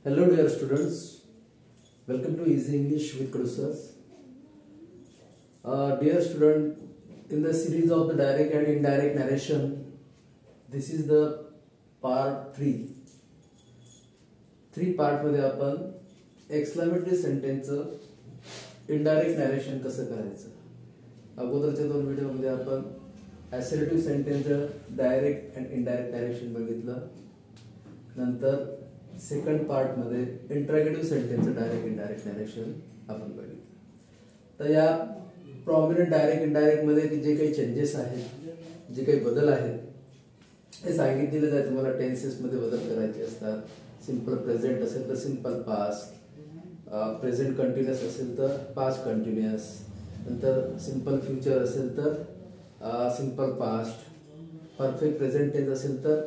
Hello dear students, welcome to Easy English with Kudu sir. Dear student, in the series of the direct and indirect narration, this is the part 3. 3 part मध्ये आपण exclamatory सेंटेन्सचं indirect narration कसं करायचं. अगोदरच्या 2 व्हिडिओमध्ये आपण assertive सेंटेन्सचं direct and indirect narration बघितलं. नंतर सेकंड पार्ट मध्ये इंट्रोगेटिव्ह सेंटेन्सचं डायरेक्ट इनडायरेक्ट नरेशन आपण बघितलं. तर या प्रॉमिनंट डायरेक्ट इनडायरेक्ट मध्ये जे काही चेंजेस आहेत, जे काही बदल आहेत हे सांगितलेले जाते. तुम्हाला टेन्सेस मध्ये बदल करायचे असतात. सिंपल प्रेझेंट असेल तर सिंपल पास्ट, प्रेझेंट कंटिन्युअस असेल तर पास्ट कंटिन्युअस, नंतर सिंपल फ्युचर असेल तर simple past, perfect present tense असेल तर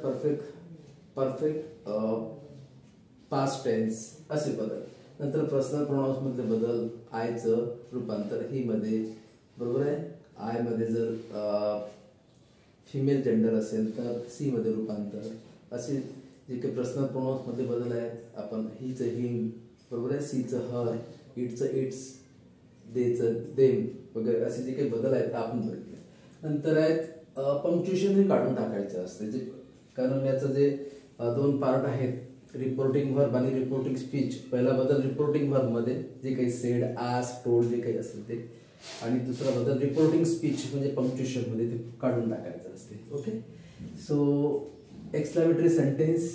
परफेक्ट पास्ट टेन्स असे बदल. नंतर पर्सनल प्रोनाउन्स मधले बदल, आयचं रूपांतर ही मध्ये, बरोबर आहे. आय मध्ये जर फिमेल जेंडर असेल तर सी मध्ये रूपांतर, असे जे काही पर्सनल प्रोनाउन्स मध्ये बदल आहेत. आपण हीचं हिम, बरोबर आहे, सीचं हर, इटचं इट्स, देचं देम वगैरे असे जे काही बदल आहेत आपण बघितले. नंतर आहेत पंक्च्युएशन हे काढून टाकायचं असते, जे कारण याचं जे 2 पार्ट आहेत, रिपोर्टिंग वर्ब आणि रिपोर्टिंग स्पीच. पहिला बदल रिपोर्टिंग वर्ब मध्ये जे काही सेड, आस्क, टोल्ड जे काही असेल ते, आणि दुसरा बदल रिपोर्टिंग स्पीच म्हणजे पंक्च्युएशन मध्ये ते काढून टाकायचं असते. ओके. सो एक्सक्लेमेटरी सेंटेन्स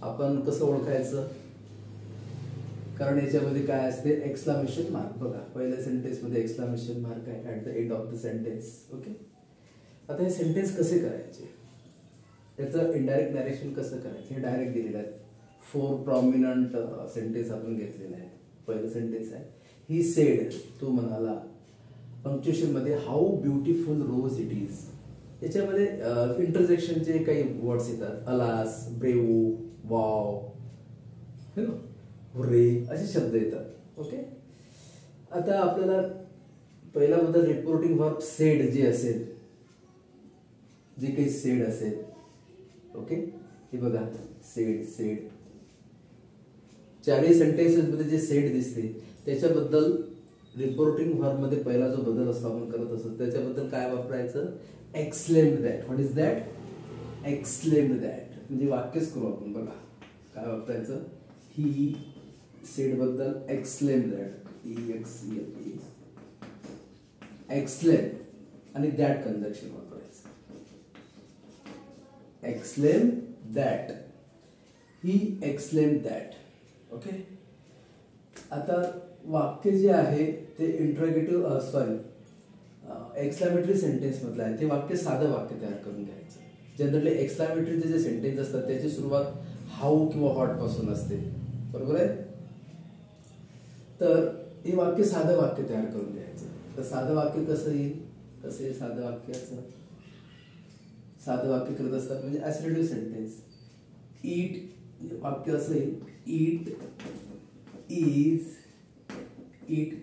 आपण कसं ओळखायचं, कारण याच्यामध्ये काय असते, एक्सक्लेमेशन मार्क. बघा पहिल्या सेंटेन्स मध्ये एक्सक्लेमेशन मार्क आहे at the end of the sentence. Okay. आता हे सेंटेन्स कसे करायचे, त्याचं इनडायरेक्ट नरेशन कसं करायचं हे डायरेक्ट दिलेलं आहे. 4 प्रॉमिनंट सेंटेन्स आपण घेतलेले आहेत. पहिलं सेंटेन्स आहे, ही सेड, तो म्हणाला. पंक्च्युएशन मध्ये how beautiful rose it is. याच्यामध्ये इंटरजेक्शनचे काही वर्ड्स येतात. अलास, ब्रेवो, वाव, हुर्रे असे शब्द येतात. ओके. आता आपल्याला पहिला बद्दल रिपोर्टिंग वर्ब सेड जे असेल, जे काही सेड असेल, ओके, हे बघा सेड सेड. 4 सेंटेन्सेस मध्ये जे सेड दिसते त्याच्याबद्दल रिपोर्टिंग वर्ब मध्ये पहिला जो बदल असतो आपण करत असतो त्याच्याबद्दल काय वापरायचं, exclaimed that. What is that, exclaimed that. म्हणजे वाक्यच करू आपण. बघा काय वापरायचं, ही सेड बद्दल एक्सक्लेम्ड दॅट, एक्सक्लेम आणि दॅट कंजक्शन वापरायचं. Exclaim that, he exclaim that. Okay. आता वाक्य जे आहे ते इंट्रोगेटिव्ह एक्सक्लेमेटरी सेंटेन्स मधलं आहे. ते वाक्य साधं वाक्य तयार करून घ्यायचं. जनरली एक्सक्लेमेटरीचे जे सेंटेन्स असतात त्याची सुरुवात हाऊ किंवा हॉट पासून असते, बरोबर आहे. तर हे वाक्य साधं वाक्य तयार करून घ्यायचं. तर साधं वाक्य कसं येईल, कसं येईल साधं वाक्याचं, साधं वाक्य करत असतात म्हणजे असर्टिव्ह सेंटेन्स. इट वाक्य असं येईल, it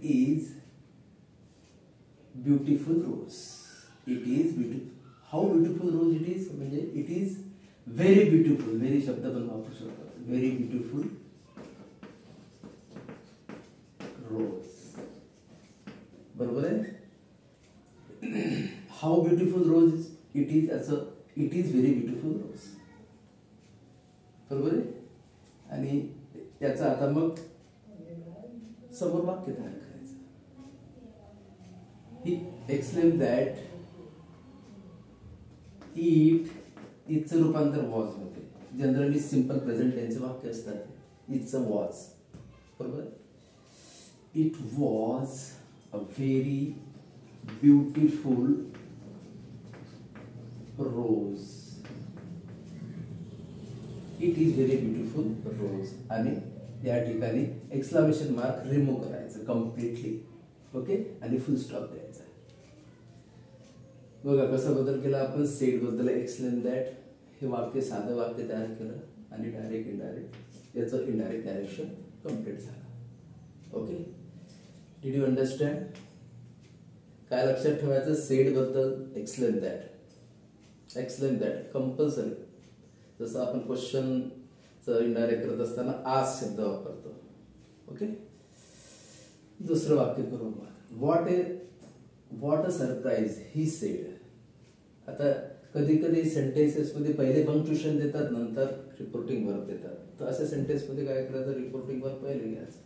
is beautiful rose. It is beautiful. How beautiful rose it is, म्हणजे it is very beautiful. Very शब्द पण वापरू शकतो. व्हेरी ब्युटिफुल रोज, बरोबर आहे. How beautiful rose it is, असं it is very beautiful rose, बरोबर आहे. आणि याचा आता मग समोर वाक्य तयार करायचं. ही एक्सक्लेम दॅट इटचं रूपांतर वॉज मध्ये. जनरली सिंपल प्रेझेंट टेन्सचे वाक्य असतात. इटचं वॉज, बरोबर. It was a very beautiful rose. It is very beautiful rose. आणि या ठिकाणी एक्सक्लेमेशन मार्क रिमूव्ह करायचं कम्प्लिटली. ओके. आणि फुल स्टॉप द्यायचा. बघा कसा बदल केला आपण. सेड बद्दल एक्सक्लेम दॅट, हे वाक्य साधं वाक्य तयार केलं आणि डायरेक्ट इनडायरेक्ट याचं इनडायरेक्ट डायरेक्शन कम्प्लीट झालं. ओके. Did you understand. काय लक्षात ठेवायचं, सेड बद्दल exclaim that, exclaim that compulsory. जसं आपण क्वेश्चन इनडायरेक्ट करत असताना आज शब्द वापरतो. ओके. दुसरं वाक्य करू. What a surprise he said. आता कधी कधी सेंटेन्सेस मध्ये पहिले पंक्च्युएशन देतात, नंतर रिपोर्टिंग वर्ब देतात. तर अशा सेंटेन्स मध्ये काय करायचं, रिपोर्टिंग वर्ब पहिले घ्यायचं.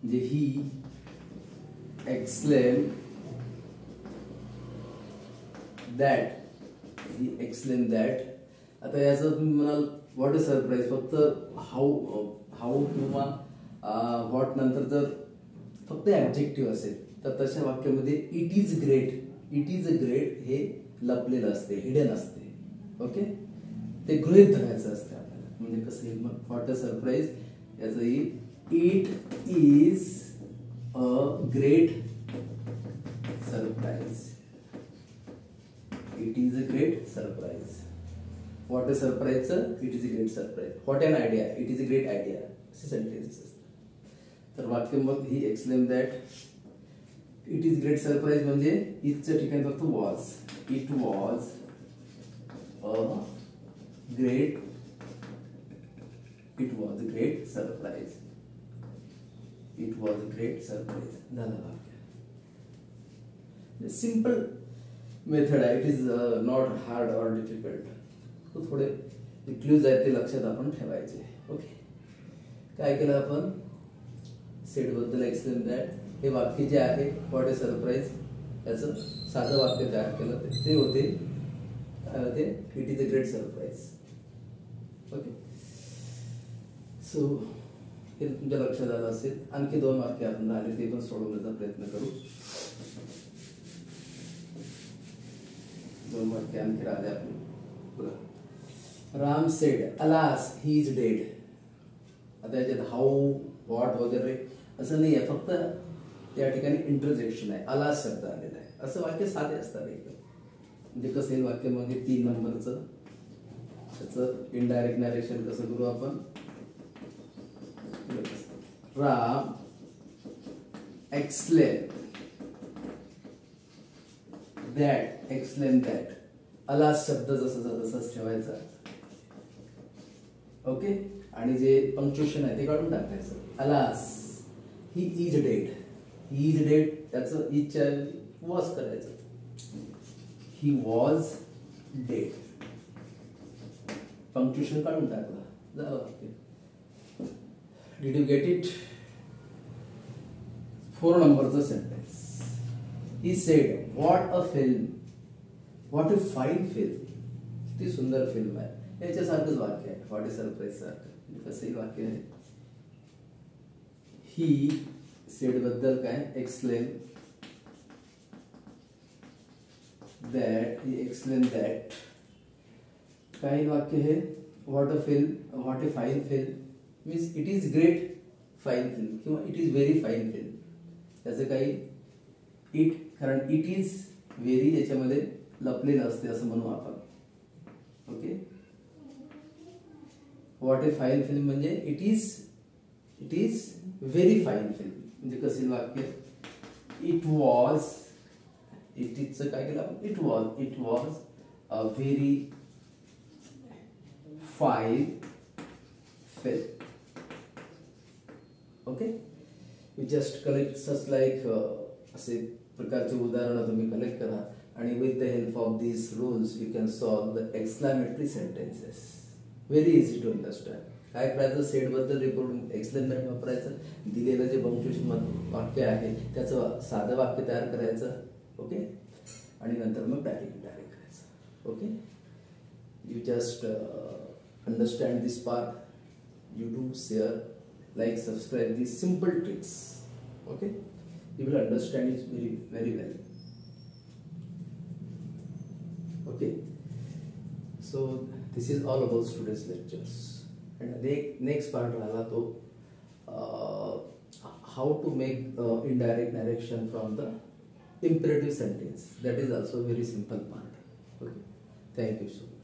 म्हणजे ही एक्सप्लेन दॅट. आता याचं तुम्ही म्हणाल व्हॉट अ सरप्राईज, फक्त हाऊ किंवा व्हॉट नंतर जर फक्त ऍब्जेक्टिव्ह असेल तर तशा वाक्यामध्ये इट इज ग्रेट हे लपलेलं असते, हिडन असते. ओके. ते गृहीत धरायचं असते आपल्याला. म्हणजे कसं येईल मग, व्हॉट अ सरप्राईज याचं येईल it is a great surprise. It is a great surprise. What a सरप्राईजचं it is a great surprise. What an idea, it is a great idea, असे सेंटेन्सेस असतात. तर वाक्य मग ही explain that it is great surprise म्हणजे इथच्या ठिकाणी फक्त was. It was a great surprise. It was a great surprise झालं वाक्य. सिंपल मेथड आहे. It is not hard or difficult. तो थोडे क्ल्यूज आहेत ते लक्षात आपण ठेवायचे. ओके. काय केलं आपण, सेड बद्दल एक्सप्लेन दॅट हे वाक्य जे आहे व्हॉट अ सरप्राईज याचं साधं वाक्य तयार केलं. ते होते काय होते, it is a great surprise. Okay. So हे तुमच्या लक्षात आलं असेल. आणखी 2 वाक्य आपण राहिले ते पण सोडवण्याचा प्रयत्न करू. 2 वाक्य आणखी राहिले आपले. Ram sed alas he is dead. आता याच्यात हाऊ व्हॉट वगैरे असं नाही आहे, फक्त या ठिकाणी इंटरजेक्शन आहे, अलास शब्द आलेला आहे. असं वाक्य साधे असतात एकदम. म्हणजे कसं येईल वाक्य, मग 3 नंबरचं त्याचं इनडायरेक्ट नॅरेशन कसं करू आपण. Ram explain that. अलास शब्द जसा तसाच ठेवायचा. ओके. आणि जे पंक्च्युएशन आहे ते काढून टाकायचं. Alas he is dead. त्याचं इजच्या वॉज करायचं. He was dead. पंक्च्युएशन काढून टाकलं, झालं वाक्य. Did you get it. 4 नंबरचं sentence. He said what a film. What a fine film. किती सुंदर फिल्म आहे. याच्यासारखंच वाक्य आहे व्हॉट अ सरप्राईज सारखं. कसंही वाक्य आहे. ही सेड बद्दल काय, एक्सप्लेन दॅट. काही वाक्य हे what a fine film means it is great fine film किंवा it is very fine film. त्याचं काही इट, कारण इट इज व्हेरी याच्यामध्ये लपलेलं असते असं म्हणू आपण. Okay. What a fine film म्हणजे it is very fine film. म्हणजे कसं वाक्य, इट इजचं काय केलं आपण, it was a very fine film. Okay. You just collect such like असे प्रकारचे उदाहरणं तुम्ही कलेक्ट करा आणि with the help of this rules you can solve the exclamatory sentences. Very easy to understand. काय करायचं, सेट बद्दल रिपोर्ट एक्सप्लेनमेंट वापरायचं. दिलेलं जे पंक्च्युएशन वाक्य आहे त्याचं साधं वाक्य तयार करायचं. ओके. आणि नंतर मग डायरेक्ट करायचं. Okay. You just understand this part. You do share, like, subscribe these simple tricks. Okay, you will understand it very, very well. Okay, so this is all about today's lectures. And the next part rahala to how to make indirect narration from the imperative sentence. That is also a very simple part. Okay, thank you so much.